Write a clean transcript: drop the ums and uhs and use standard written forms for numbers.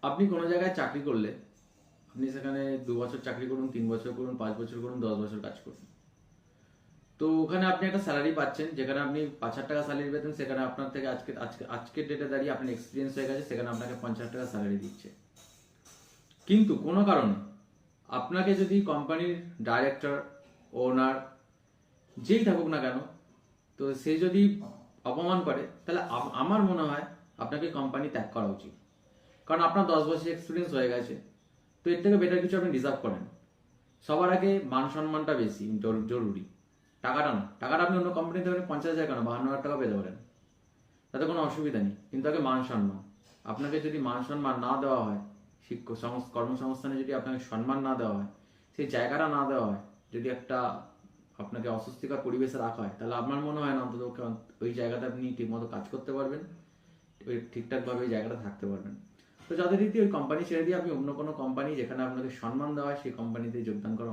আপনি কোনো জায়গায় চাকরি করলে আপনি সেখানে 2 বছর চাকরি করুন, 3 বছর করুন, 5 বছর করুন, 10 বছর কাজ করুন, তো ওখানে আপনি একটা স্যালারি পাচ্ছেন। যেখানে আপনি 5,000 টাকা স্যালারি পেতেন, সেখানে আপনার থেকে আজকের ডেটে দাঁড়িয়ে আপনার এক্সপিরিয়েন্স হয়ে গেছে, সেখানে আপনাকে 50,000 টাকা স্যালারি দিচ্ছে। কিন্তু কোনো কারণে আপনাকে যদি কোম্পানির ডাইরেক্টর, ওনার, যেই থাকুক না কেন, তো সে যদি অপমান করে, তাহলে আমার মনে হয় আপনাকে কোম্পানি ত্যাগ করা উচিত। কারণ আপনার 10 বছর এক্সপিরিয়েন্স হয়ে গেছে, তো এর থেকে বেটার কিছু আপনি ডিজার্ভ করেন। সবার আগে মান সম্মানটা বেশি জরুরি, টাকাটা না। টাকাটা আপনি অন্য কোম্পানিতে 50,000 কেন 52,000 টাকা পেতে পারেন, তাতে কোনো অসুবিধা নেই, কিন্তু আগে মান সম্মান। আপনাকে যদি মান সম্মান না দেওয়া হয়, কর্মসংস্থানে যদি আপনাকে সম্মান না দেওয়া হয়, সেই জায়গাটা না দেওয়া হয়, যদি একটা আপনাকে অস্বস্তিকর পরিবেশে রাখা হয়, তাহলে আমার মনে হয় না অন্তত ওই জায়গাতে আপনি ঠিকমতো কাজ করতে পারবেন, ওই ঠিকঠাকভাবে ওই জায়গাটা থাকতে পারবেন। তো যথারীতি ওই কোম্পানি ছেড়ে দিয়ে আপনি অন্য কোনো কোম্পানি যেখানে আপনাকে সম্মান দেওয়া হয় সেই কোম্পানিতে যোগদান করা